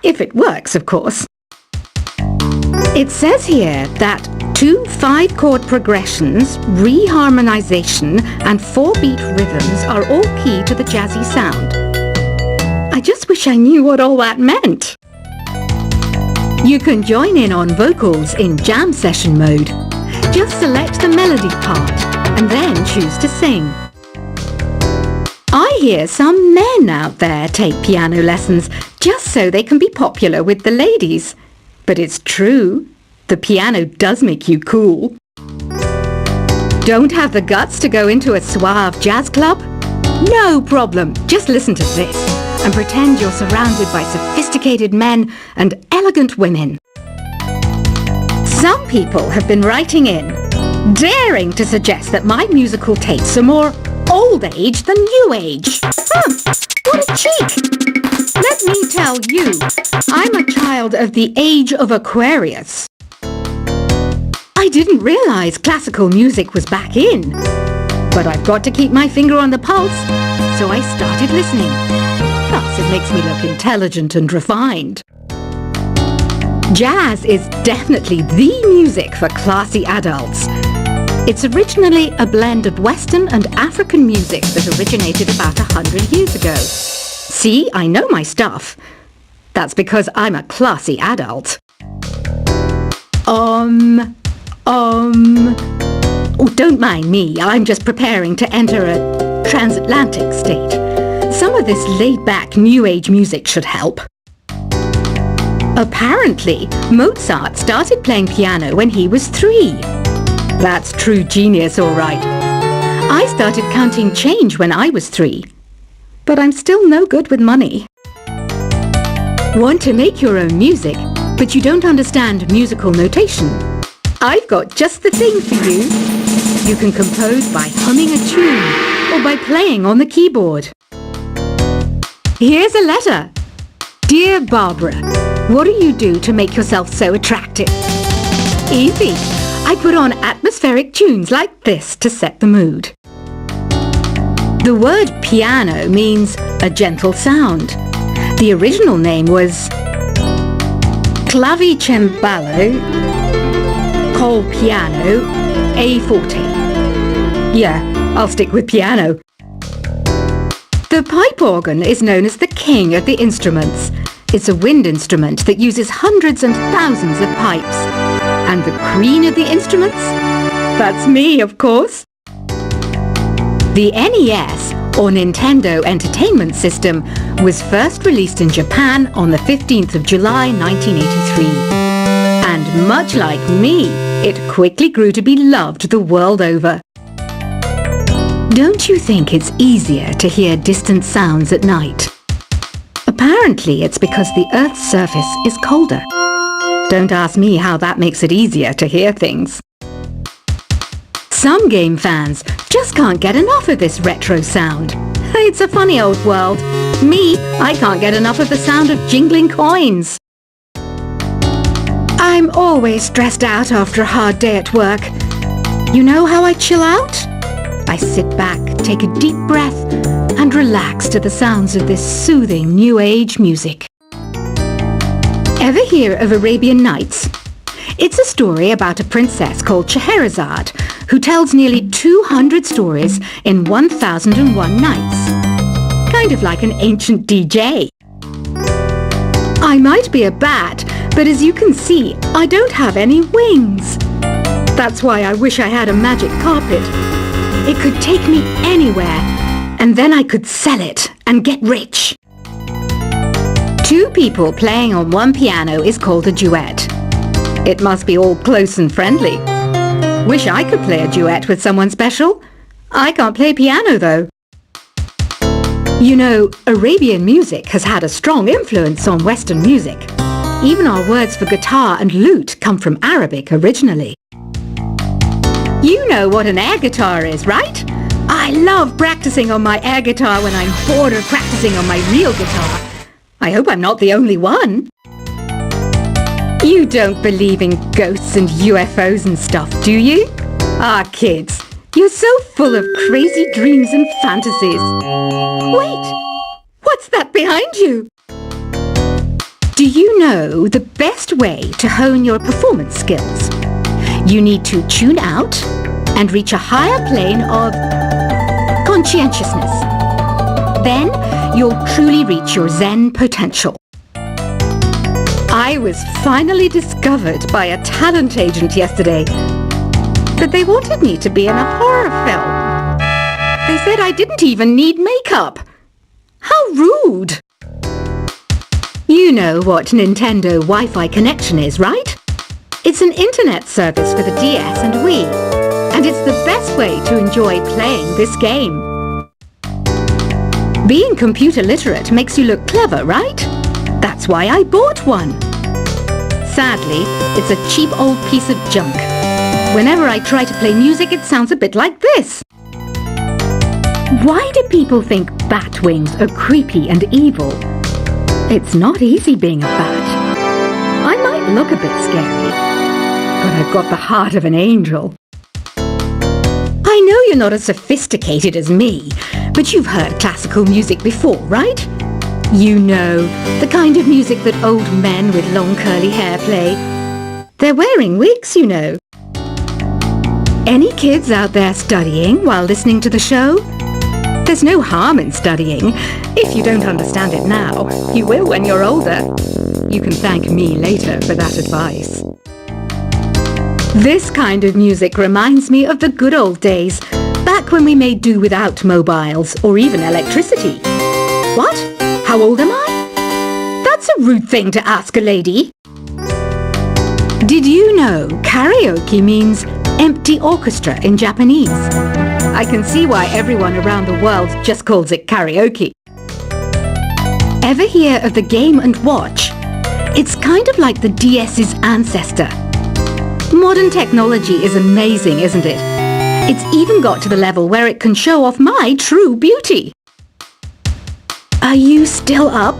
If it works, of course. It says here that 2 5-chord progressions, reharmonization, and 4-beat rhythms are all key to the jazzy sound. I just wish I knew what all that meant. You can join in on vocals in jam session mode. Just select the melody part and then choose to sing. I hear some men out there take piano lessons just so they can be popular with the ladies. But it's true, the piano does make you cool. Don't have the guts to go into a suave jazz club? No problem, just listen to this and pretend you're surrounded by sophisticated men and elegant women. Some people have been writing in, daring to suggest that my musical tastes are more old age than new age. What a cheek! Let me tell you, I'm a child of the age of Aquarius. I didn't realize classical music was back in, but I've got to keep my finger on the pulse, so I started listening. Plus, it makes me look intelligent and refined. Jazz is definitely the music for classy adults. It's originally a blend of Western and African music that originated about 100 years ago. See, I know my stuff. That's because I'm a classy adult. Oh, don't mind me. I'm just preparing to enter a transatlantic state. Some of this laid-back New Age music should help. Apparently, Mozart started playing piano when he was 3. That's true genius, all right. I started counting change when I was 3. But I'm still no good with money. Want to make your own music, but you don't understand musical notation? I've got just the thing for you. You can compose by humming a tune or by playing on the keyboard. Here's a letter. Dear Barbara, what do you do to make yourself so attractive? Easy. I put on atmospheric tunes like this to set the mood. The word piano means a gentle sound. The original name was clavicembalo col piano a forte. Yeah, I'll stick with piano. The pipe organ is known as the king of the instruments. It's a wind instrument that uses hundreds and thousands of pipes. And the queen of the instruments? That's me, of course. The NES, or Nintendo Entertainment System, was first released in Japan on the 15th of July 1983. And much like me, it quickly grew to be loved the world over. Don't you think it's easier to hear distant sounds at night? Apparently, it's because the Earth's surface is colder. Don't ask me how that makes it easier to hear things. Some game fans just can't get enough of this retro sound. It's a funny old world. Me, I can't get enough of the sound of jingling coins. I'm always stressed out after a hard day at work. You know how I chill out? I sit back, take a deep breath, and relax to the sounds of this soothing New Age music. Ever hear of Arabian Nights? It's a story about a princess called Scheherazade who tells nearly 200 stories in 1001 nights. Kind of like an ancient DJ. I might be a bat, but as you can see, I don't have any wings. That's why I wish I had a magic carpet. It could take me anywhere, and then I could sell it and get rich. 2 people playing on one piano is called a duet. It must be all close and friendly. Wish I could play a duet with someone special. I can't play piano though. You know, Arabian music has had a strong influence on Western music. Even our words for guitar and lute come from Arabic originally. You know what an air guitar is, right? I love practicing on my air guitar when I'm bored of practicing on my real guitar. I hope I'm not the only one. You don't believe in ghosts and UFOs and stuff, do you? Ah, kids, you're so full of crazy dreams and fantasies. Wait, what's that behind you? Do you know the best way to hone your performance skills? You need to tune out and reach a higher plane of conscientiousness. Then you'll truly reach your Zen potential. I was finally discovered by a talent agent yesterday, but they wanted me to be in a horror film. They said I didn't even need makeup. How rude! You know what Nintendo Wi-Fi connection is, right? It's an internet service for the DS and Wii, and it's the best way to enjoy playing this game. Being computer literate makes you look clever, right? That's why I bought one. Sadly, it's a cheap old piece of junk. Whenever I try to play music, it sounds a bit like this. Why do people think bat wings are creepy and evil? It's not easy being a bat. I might look a bit scary, but I've got the heart of an angel. I know you're not as sophisticated as me, but you've heard classical music before, right? You know, the kind of music that old men with long curly hair play. They're wearing wigs, you know. Any kids out there studying while listening to the show? There's no harm in studying. If you don't understand it now, you will when you're older. You can thank me later for that advice. This kind of music reminds me of the good old days, back when we made do without mobiles or even electricity. What? How old am I? That's a rude thing to ask a lady. Did you know karaoke means empty orchestra in Japanese? I can see why everyone around the world just calls it karaoke. Ever hear of the Game & Watch? It's kind of like the DS's ancestor. Modern technology is amazing, isn't it? It's even got to the level where it can show off my true beauty. Are you still up?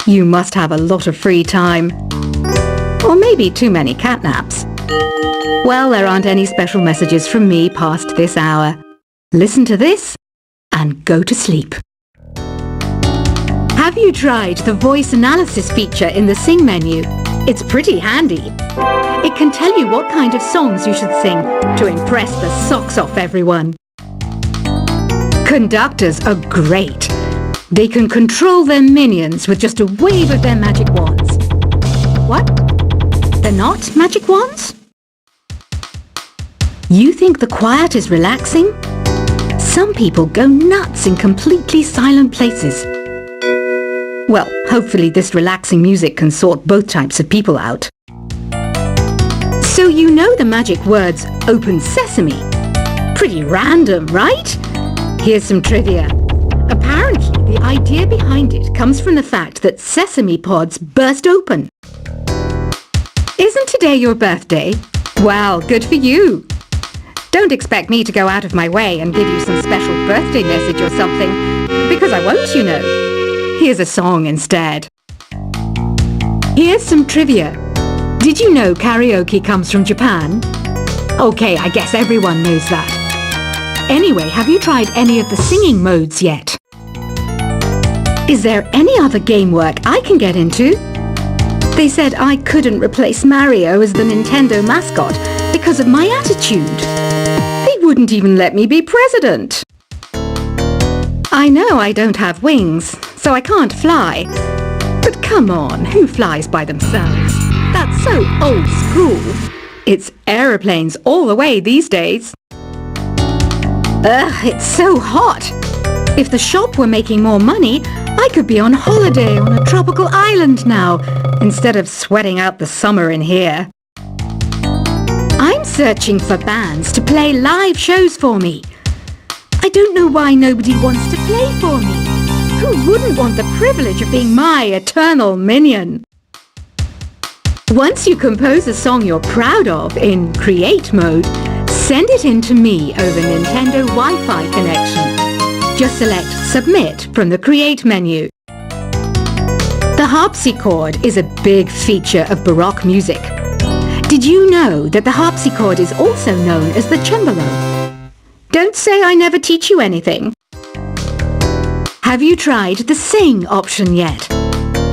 You must have a lot of free time. Or maybe too many catnaps. Well, there aren't any special messages from me past this hour. Listen to this and go to sleep. Have you tried the voice analysis feature in the Sing menu? It's pretty handy. It can tell you what kind of songs you should sing to impress the socks off everyone. Conductors are great. They can control their minions with just a wave of their magic wands. What? They're not magic wands? You think the quiet is relaxing? Some people go nuts in completely silent places. Well, hopefully this relaxing music can sort both types of people out. So you know the magic words "Open Sesame." Pretty random, right? Here's some trivia. Apparently, the idea behind it comes from the fact that sesame pods burst open. Isn't today your birthday? Well, good for you. Don't expect me to go out of my way and give you some special birthday message or something, because I won't, you know. Here's a song instead. Here's some trivia. Did you know karaoke comes from Japan? Okay, I guess everyone knows that. Anyway, have you tried any of the singing modes yet? Is there any other game work I can get into? They said I couldn't replace Mario as the Nintendo mascot because of my attitude. They wouldn't even let me be president. I know I don't have wings, so I can't fly. But come on, who flies by themselves? That's so old school. It's aeroplanes all the way these days. Ugh, it's so hot. If the shop were making more money, I could be on holiday on a tropical island now, instead of sweating out the summer in here. I'm searching for bands to play live shows for me. I don't know why nobody wants to play for me. Who wouldn't want the privilege of being my eternal minion? Once you compose a song you're proud of in Create mode, send it in to me over Nintendo Wi-Fi connection. Just select Submit from the Create menu. The harpsichord is a big feature of Baroque music. Did you know that the harpsichord is also known as the cembalo? Don't say I never teach you anything. Have you tried the Sing option yet?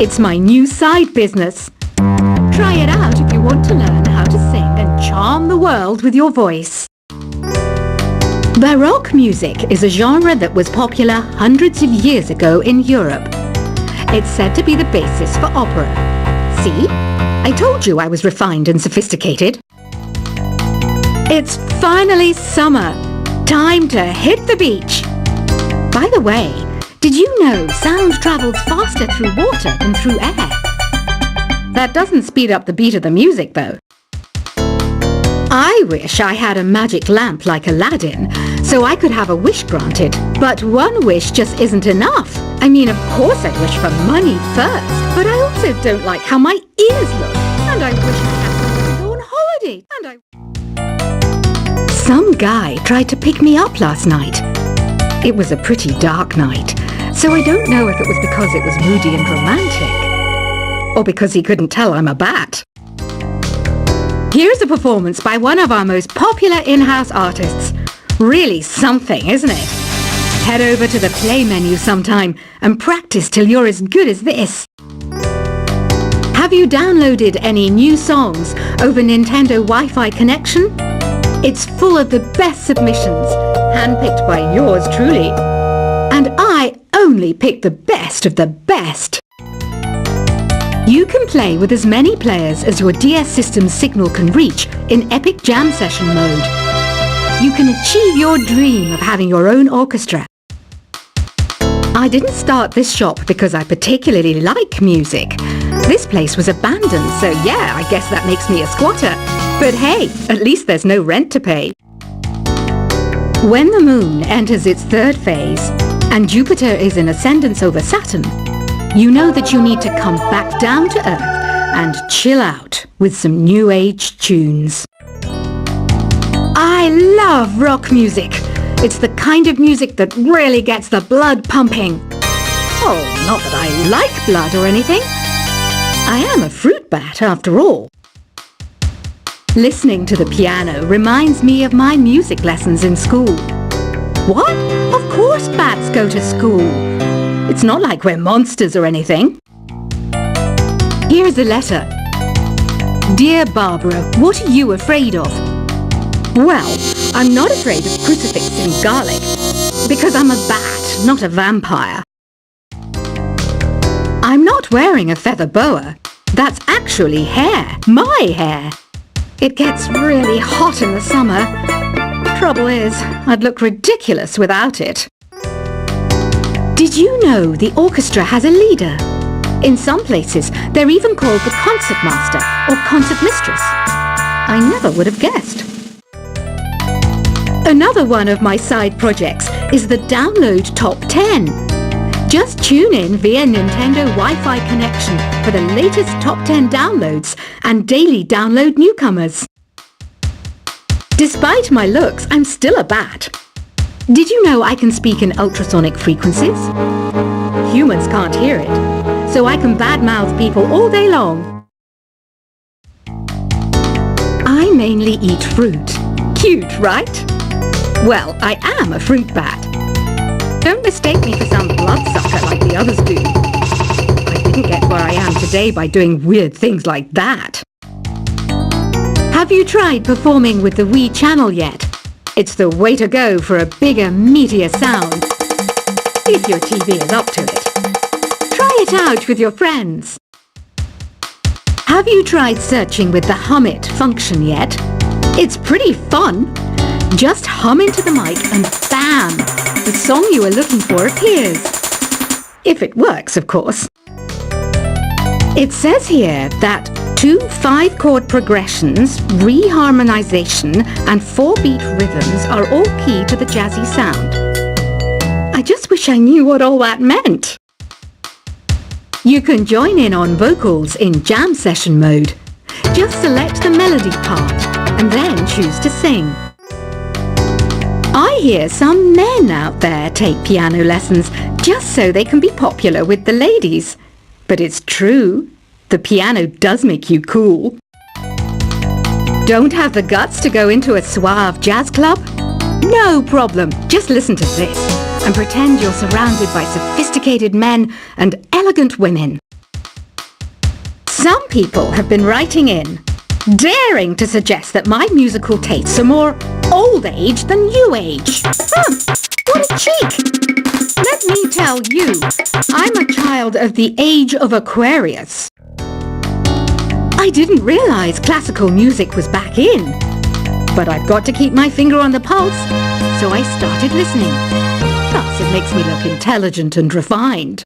It's my new side business. Try it out if you want to learn how to sing and charm the world with your voice. Baroque music is a genre that was popular hundreds of years ago in Europe. It's said to be the basis for opera. See? I told you I was refined and sophisticated. It's finally summer. Time to hit the beach. By the way, did you know sound travels faster through water than through air? That doesn't speed up the beat of the music, though. I wish I had a magic lamp like Aladdin, so I could have a wish granted. But one wish just isn't enough. I mean, of course I'd wish for money first, but I also don't like how my ears look. And I wish I had somewhere to go on holiday. Some guy tried to pick me up last night. It was a pretty dark night, so I don't know if it was because it was moody and romantic, or because he couldn't tell I'm a bat. Here's a performance by one of our most popular in-house artists. Really something, isn't it? Head over to the play menu sometime and practice till you're as good as this. Have you downloaded any new songs over Nintendo Wi-Fi connection? It's full of the best submissions, handpicked by yours truly. And I only pick the best of the best. You can play with as many players as your DS system's signal can reach in Epic Jam Session mode. You can achieve your dream of having your own orchestra. I didn't start this shop because I particularly like music. This place was abandoned, so yeah, I guess that makes me a squatter. But hey, at least there's no rent to pay. When the moon enters its third phase and Jupiter is in ascendance over Saturn, you know that you need to come back down to Earth and chill out with some new age tunes. I love rock music. It's the kind of music that really gets the blood pumping. Oh, not that I like blood or anything. I am a fruit bat after all. Listening to the piano reminds me of my music lessons in school. What? Of course bats go to school. It's not like we're monsters or anything. Here's a letter. Dear Barbara, what are you afraid of? Well, I'm not afraid of crucifix and garlic, because I'm a bat, not a vampire. I'm not wearing a feather boa. That's actually hair, my hair. It gets really hot in the summer. Trouble is, I'd look ridiculous without it. Did you know the orchestra has a leader? In some places, they're even called the concert master or concert mistress. I never would have guessed. Another one of my side projects is the Download Top 10. Just tune in via Nintendo Wi-Fi connection for the latest top 10 downloads and daily download newcomers. Despite my looks, I'm still a bat. Did you know I can speak in ultrasonic frequencies? Humans can't hear it, so I can badmouth people all day long. I mainly eat fruit. Cute, right? Well, I am a fruit bat. Don't mistake me for some bloodsucker like the others do. I didn't get where I am today by doing weird things like that. Have you tried performing with the Wii channel yet? It's the way to go for a bigger, meatier sound. If your TV is up to it. Try it out with your friends. Have you tried searching with the Hum It function yet? It's pretty fun. Just hum into the mic and bam! The song you are looking for appears. If it works, of course. It says here that 2 5-chord progressions, reharmonization, and 4-beat rhythms are all key to the jazzy sound. I just wish I knew what all that meant. You can join in on vocals in jam session mode. Just select the melody part and then choose to sing. I hear some men out there take piano lessons just so they can be popular with the ladies. But it's true, the piano does make you cool. Don't have the guts to go into a suave jazz club? No problem, just listen to this and pretend you're surrounded by sophisticated men and elegant women. Some people have been writing in, daring to suggest that my musical tastes are more old age than new age. What a cheek! Let me tell you, I'm a child of the age of Aquarius. I didn't realize classical music was back in. But I've got to keep my finger on the pulse, so I started listening. Plus, it makes me look intelligent and refined.